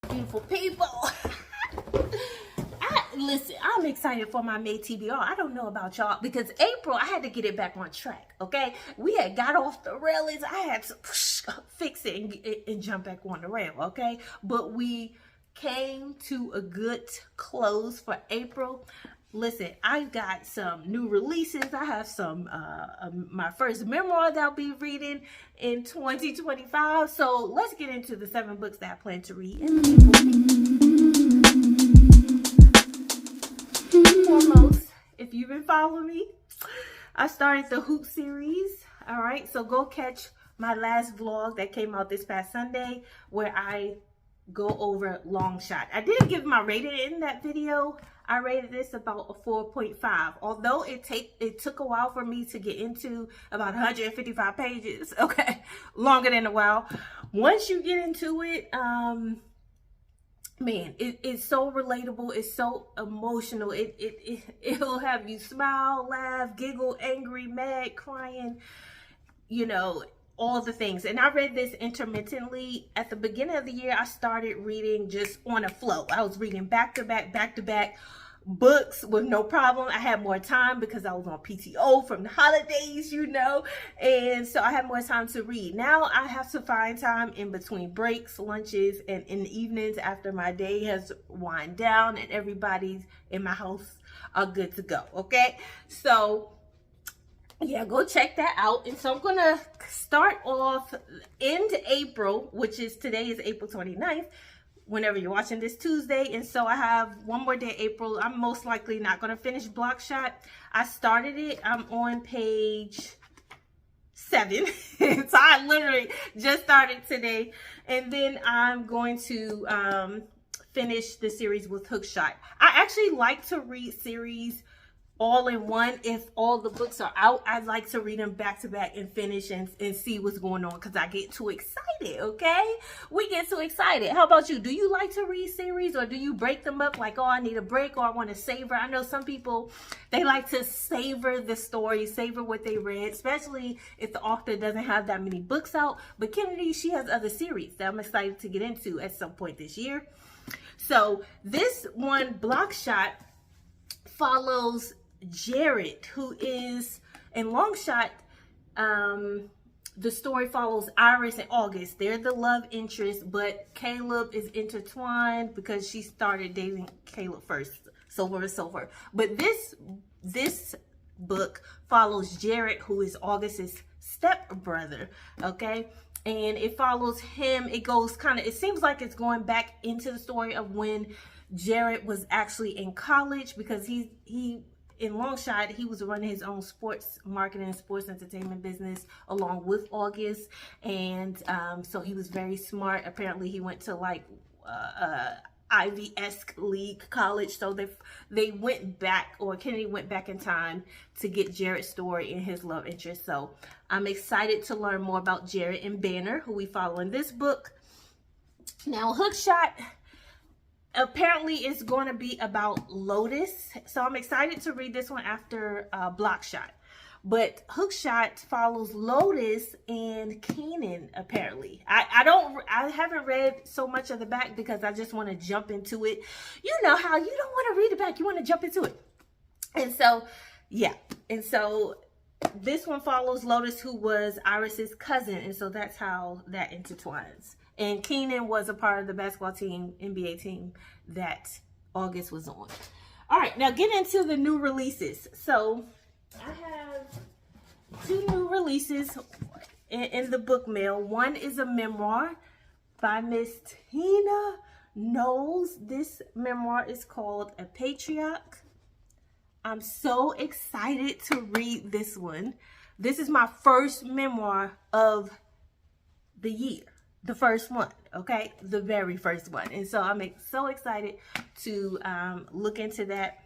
beautiful people. Listen, I'm excited for my May TBR. I don't know about y'all because April, I had to get it back on track, okay? We had got off the railings. I had to fix it and jump back on the rail, okay? But we came to a good close for April. Listen, I've got some new releases. I have some, my first memoir that I'll be reading in 2025. So let's get into the 7 books that I plan to read. Foremost, if you've been following me, I started the Hoop series. All right, so go catch my last vlog that came out this past Sunday where I go over Long Shot. I didn't give my rating in that video. I rated this about a 4.5. Although it took a while for me to get into, about 155 pages. Okay, longer than a while. Once you get into it, man, it's so relatable. It's so emotional. It'll have you smile, laugh, giggle, angry, mad, crying, you know, all the things. And I read this intermittently. At the beginning of the year, I started reading just on a flow. I was reading back to back books with no problem. I had more time because I was on PTO from the holidays, you know, and so I had more time to read. Now I have to find time in between breaks, lunches, and in the evenings after my day has wound down and everybody's in my house are good to go. Okay, so yeah, go check that out. And so I'm gonna start off into April, which is today is April 29th. Whenever you're watching this, Tuesday. And so I have one more day, April. I'm most likely not going to finish Block Shot. I started it. I'm on page 7. So I literally just started today. And then I'm going to finish the series with Hook Shot. I actually like to read series all in one. If all the books are out, I'd like to read them back to back and finish and see what's going on because I get too excited. Okay, we get too excited. How about you? Do you like to read series or do you break them up like, oh, I need a break or I want to savor? I know some people, they like to savor the story, savor what they read, especially if the author doesn't have that many books out. But Kennedy, she has other series that I'm excited to get into at some point this year. So this one, Block Shot, follows Jared, who is in Long Shot. The story follows Iris and August. They're the love interest, but Caleb is intertwined because she started dating Caleb first, so forth and so forth. But this book follows Jared, who is August's stepbrother. Okay, and it follows him. It goes kind of, it seems like it's going back into the story of when Jared was actually in college, because he in Long Shot, he was running his own sports marketing and sports entertainment business along with August. And so he was very smart. Apparently he went to like Ivy-esque league college. So they went back, or Kennedy went back in time to get Jared's story and his love interest. So I'm excited to learn more about Jared and Banner, who we follow in this book. Now, Hook Shot apparently it's going to be about Lotus, so I'm excited to read this one after Block Shot. But Hook Shot follows Lotus and Kenan. Apparently, I haven't read so much of the back because I just want to jump into it. You know how you don't want to read the back, you want to jump into it. And so yeah, and so this one follows Lotus, who was Iris's cousin, and so that's how that intertwines. And Kenan was a part of the basketball team, NBA team, that August was on. All right, now get into the new releases. So I have 2 new releases in the book mail. One is a memoir by Miss Tina Knowles. This memoir is called A Patriarch. I'm so excited to read this one. This is my first memoir of the year. The first one, okay? The very first one. And so I'm so excited to look into that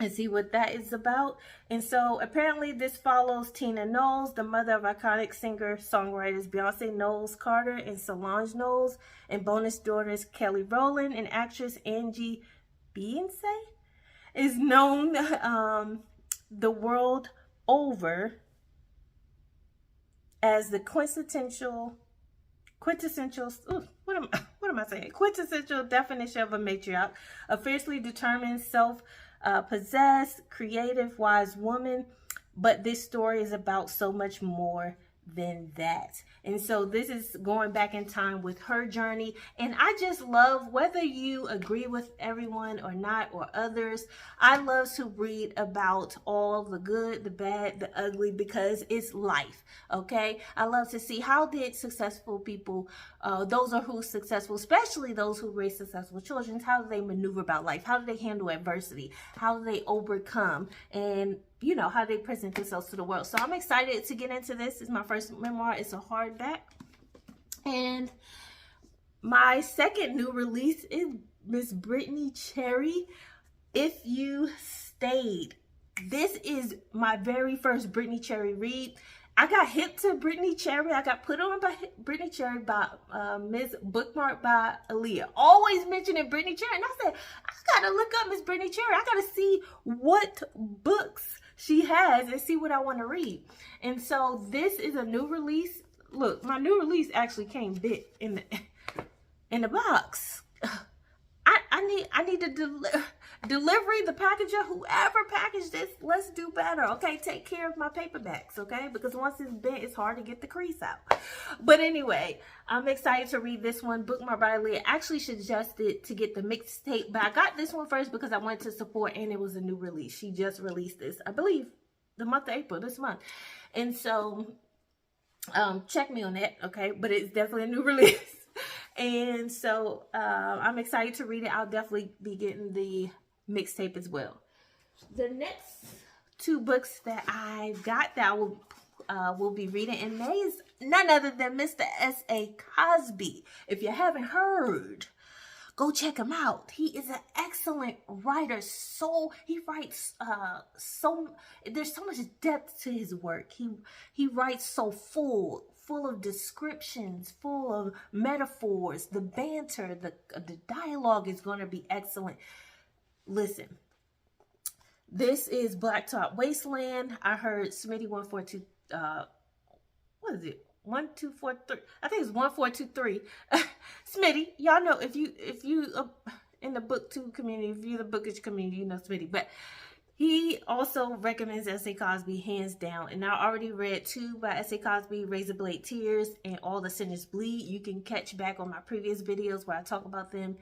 and see what that is about. And so apparently this follows Tina Knowles, the mother of iconic singer-songwriters Beyonce Knowles Carter and Solange Knowles, and bonus daughters Kelly Rowland and actress Angie Beyonce is known the world over as the quintessential what am I saying? Quintessential definition of a matriarch, a fiercely determined, self-possessed, creative, wise woman. But this story is about so much more than that. And so this is going back in time with her journey. And I just love, whether you agree with everyone or not, or others, I love to read about all the good, the bad, the ugly, because it's life. Okay, I love to see how did successful people, those are who's successful, especially those who raise successful children, how do they maneuver about life? How do they handle adversity? How do they overcome? And you know, how they present themselves to the world. So I'm excited to get into this. It's my first memoir. It's a hardback. And my second new release is Miss Brittany Cherry, If You Stayed. This is my very first Brittany Cherry read. I got hip to Brittany Cherry. I got put on by Brittany Cherry by Miss Bookmark by Aaliyah. Always mentioning Brittany Cherry. And I said, I got to look up Miss Brittany Cherry. I got to see what books she has and see what I want to read. And so this is a new release. Look, my new release actually came bit in the box. I need to delivery, the packager, whoever packaged this, let's do better. Okay, take care of my paperbacks, okay? Because once it's bent, it's hard to get the crease out. But anyway, I'm excited to read this one. Bookmark by Leah actually suggested to get the mixtape, but I got this one first because I wanted to support, and it was a new release. She just released this, I believe, the month of April, this month. And so check me on that, okay? But it's definitely a new release. And so I'm excited to read it. I'll definitely be getting the mixtape as well. The next two books that I've got that I will be reading in May is none other than Mr. S.A. Cosby. If you haven't heard, go check him out. He is an excellent writer. He writes there's so much depth to his work. He writes so full of descriptions, full of metaphors. The banter, the dialogue is going to be excellent. Listen, this is Blacktop Wasteland. I heard Smitty 142. What is it? 1243. I think it's 1423. Smitty, y'all know if you in the booktube community, if you're the bookish community, you know Smitty. But he also recommends S.A. Cosby hands down. And I already read 2 by S.A. Cosby, Razor Blade Tears and All the Sinners Bleed. You can catch back on my previous videos where I talk about them.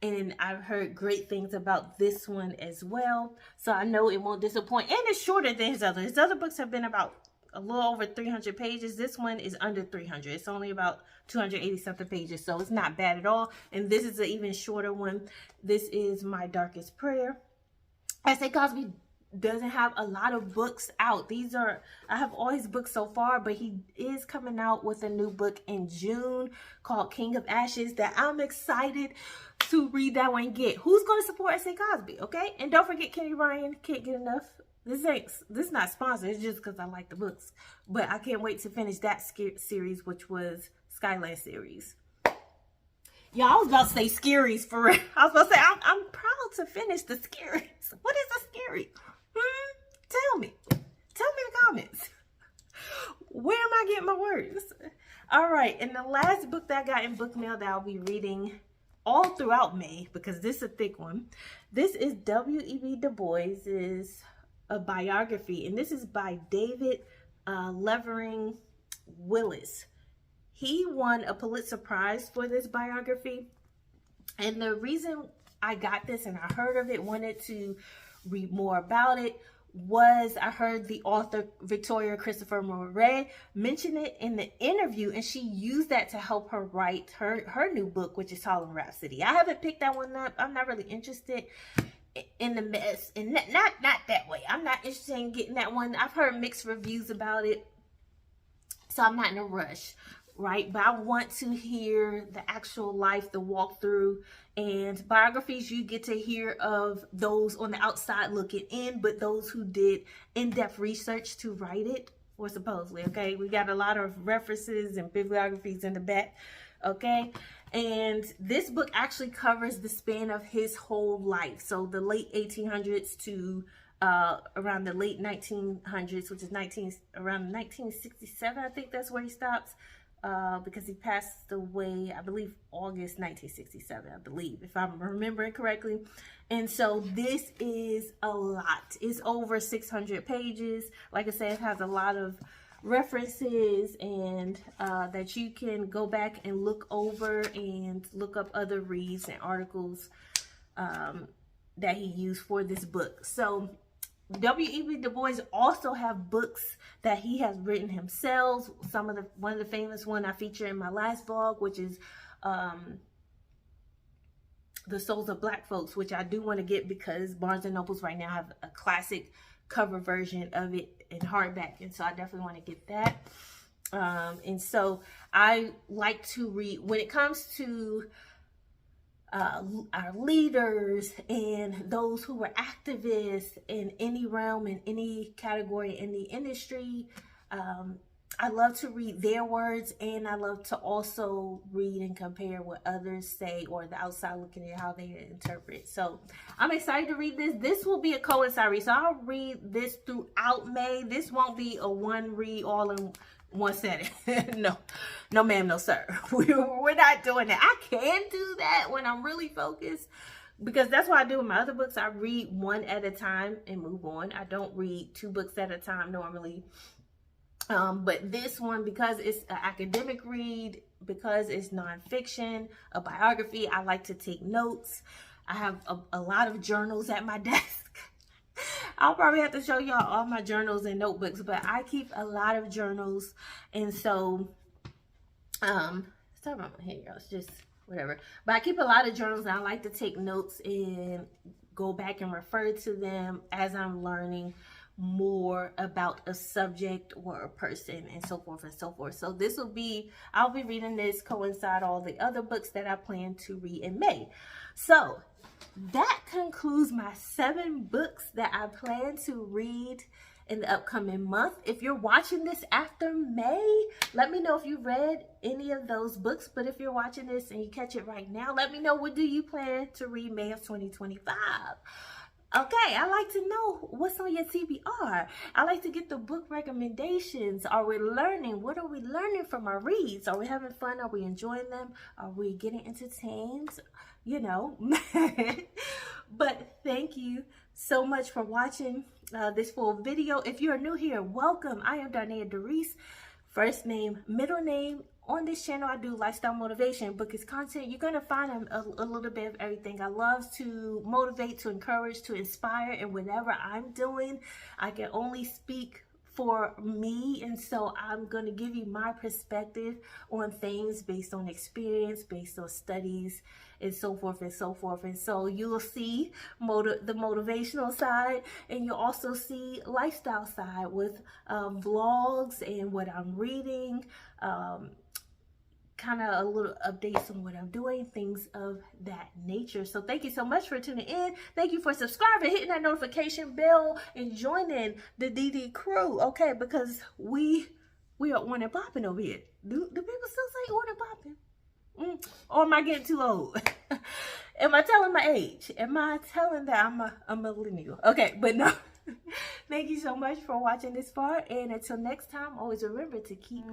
And I've heard great things about this one as well. So I know it won't disappoint. And it's shorter than his other. His other books have been about a little over 300 pages. This one is under 300. It's only about 280 something pages. So it's not bad at all. And this is an even shorter one. This is My Darkest Prayer. S.A. Cosby doesn't have a lot of books out. I have all his books so far, but he is coming out with a new book in June called King of Ashes that I'm excited to read that one and get. Who's going to support S.A. Cosby, okay? And don't forget Kenny Ryan, Can't Get Enough. This is not sponsored. It's just because I like the books. But I can't wait to finish that series, which was Skyland series. Yeah, I was about to say scaries for real. I was about to say, I'm proud to finish the scaries. What is a scary? Tell me. Tell me in the comments. Where am I getting my words? All right, and the last book that I got in book mail that I'll be reading all throughout May, because this is a thick one. This is W.E.B. Du Bois's a biography, and this is by David Levering Willis. He won a Pulitzer Prize for this biography. And the reason I got this and I heard of it, wanted to read more about it, was I heard the author Victoria Christopher Murray mention it in the interview, and she used that to help her write her new book, which is Harlem Rhapsody. I haven't picked that one up. I'm not really interested in the mess, and not that way. I'm not interested in getting that one. I've heard mixed reviews about it, so I'm not in a rush. Right, but I want to hear the actual life, the walkthrough. And biographies, you get to hear of those on the outside looking in, but those who did in-depth research to write it, or supposedly, okay? We got a lot of references and bibliographies in the back, okay? And this book actually covers the span of his whole life. So the late 1800s to around the late 1900s, which is around 1967, I think that's where he stops. because he passed away, I believe, August 1967, I believe, if I'm remembering correctly. And so this is a lot. It's over 600 pages. Like I said, it has a lot of references and that you can go back and look over and look up other reads and articles that he used for this book. So W.E.B. Du Bois also have books that he has written himself. One of the famous one I featured in my last blog, which is The Souls of Black Folks, which I do want to get because Barnes and Nobles right now have a classic cover version of it in hardback, and so I definitely want to get that. And so I like to read when it comes to our leaders and those who were activists in any realm, in any category in the industry. I love to read their words, and I love to also read and compare what others say, or the outside looking at how they interpret. So I'm excited to read this. This will be a coincide read, so I'll read this throughout May. This won't be a one read all in one setting. No ma'am, no sir. We're not doing that. I can do that when I'm really focused, because that's what I do with my other books. I read one at a time and move on. I don't read 2 books at a time normally. But this one, because it's an academic read, because it's nonfiction, a biography, I like to take notes. I have a lot of journals at my desk. I'll probably have to show y'all all my journals and notebooks, but I keep a lot of journals. And so, sorry about my hair, it's just whatever. But I keep a lot of journals, and I like to take notes and go back and refer to them as I'm learning more about a subject or a person, and so forth and so forth. So this will be, I'll be reading this coincide all the other books that I plan to read in May. So that concludes my 7 books that I plan to read in the upcoming month. If you're watching this after May, let me know if you read any of those books. But if you're watching this and you catch it right now, let me know, what do you plan to read May of 2025? Okay, I like to know what's on your TBR. I like to get the book recommendations. Are we learning? What are we learning from our reads? Are we having fun? Are we enjoying them? Are we getting entertained? You know. But thank you so much for watching this full video. If you're new here, welcome. I am Darnaya Darice. First name, middle name. On this channel, I do lifestyle motivation, bookist content. You're going to find a little bit of everything. I love to motivate, to encourage, to inspire, and whatever I'm doing, I can only speak for me, and so I'm going to give you my perspective on things based on experience, based on studies, and so forth and so forth. And so you'll see the motivational side, and you'll also see lifestyle side with vlogs and what I'm reading, kind of a little updates on what I'm doing, things of that nature. So thank you so much for tuning in. Thank you for subscribing, hitting that notification bell, and joining the DD crew, okay? Because we are on and popping over here. Do people still say on and popping? Or am I getting too old? Am I telling my age? Am I telling that I'm a millennial? Okay, but no. Thank you so much for watching this far, and until next time, always remember to keep